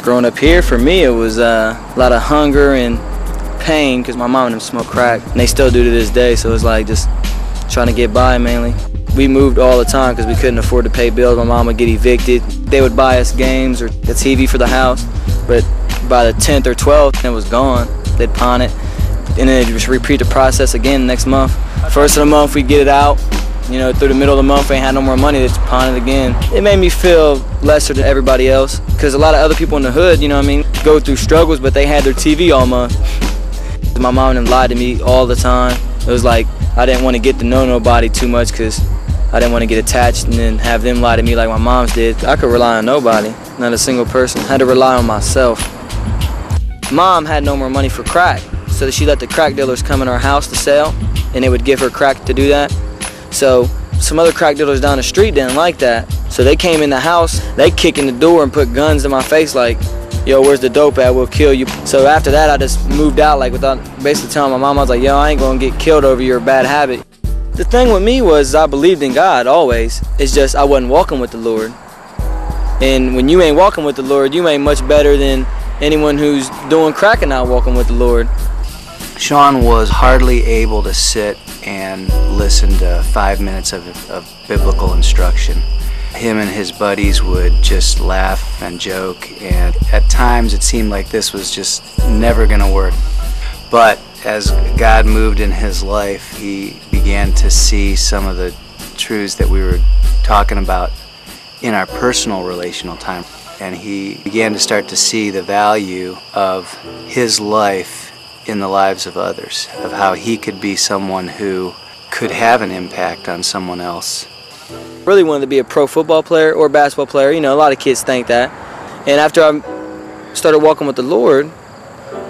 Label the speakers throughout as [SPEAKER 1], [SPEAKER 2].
[SPEAKER 1] Growing up here, for me, it was a lot of hunger and pain because my mom and them smoked crack, and they still do to this day, so it's like just trying to get by mainly. We moved all the time because we couldn't afford to pay bills. My mom would get evicted. They would buy us games or the TV for the house, but by the 10th or 12th, it was gone. They'd pawn it, and then they'd just repeat the process again next month. First of the month, we'd get it out. You know, through the middle of the month, we ain't had no more money, they'd pawn it again. It made me feel lesser than everybody else because a lot of other people in the hood, you know what I mean, go through struggles, but they had their TV all month. My mom and them lied to me all the time. It was like I didn't want to get to know nobody too much because I didn't want to get attached and then have them lie to me like my mom's did. I could rely on nobody, not a single person. I had to rely on myself. Mom had no more money for crack, so she let the crack dealers come in our house to sell, and they would give her crack to do that. So some other crack dealers down the street didn't like that. So they came in the house, they kicked in the door and put guns in my face like, yo, where's the dope at? We'll kill you. So after that, I just moved out like without basically telling my mom. I was like, yo, I ain't gonna get killed over your bad habit. The thing with me was I believed in God always. It's just I wasn't walking with the Lord. And when you ain't walking with the Lord, you ain't much better than anyone who's doing crack and not walking with the Lord.
[SPEAKER 2] Shawn was hardly able to sit and listen to 5 minutes of biblical instruction. Him and his buddies would just laugh and joke, and at times it seemed like this was just never going to work. But as God moved in his life, he began to see some of the truths that we were talking about in our personal relational time. And he began to start to see the value of his life in the lives of others, of how he could be someone who could have an impact on someone else.
[SPEAKER 1] Really wanted to be a pro football player or basketball player. You know, a lot of kids think that. And after I started walking with the Lord,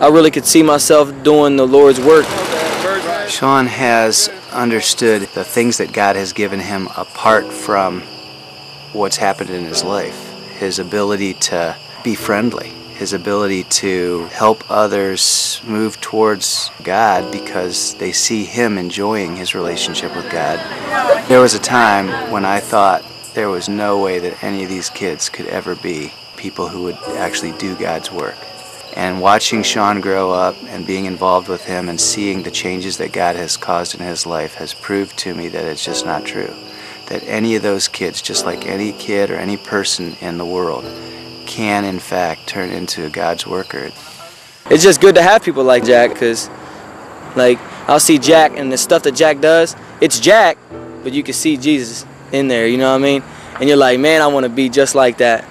[SPEAKER 1] I really could see myself doing the Lord's work.
[SPEAKER 2] Shawn has understood the things that God has given him apart from what's happened in his life. His ability to be friendly, his ability to help others move towards God because they see him enjoying his relationship with God. There was a time when I thought there was no way that any of these kids could ever be people who would actually do God's work. And watching Shawn grow up and being involved with him and seeing the changes that God has caused in his life has proved to me that it's just not true. That any of those kids, just like any kid or any person in the world, can in fact turn into God's worker.
[SPEAKER 1] It's just good to have people like Jack because, like, I'll see Jack and the stuff that Jack does, it's Jack, but you can see Jesus in there, you know what I mean? And you're like, man, I want to be just like that.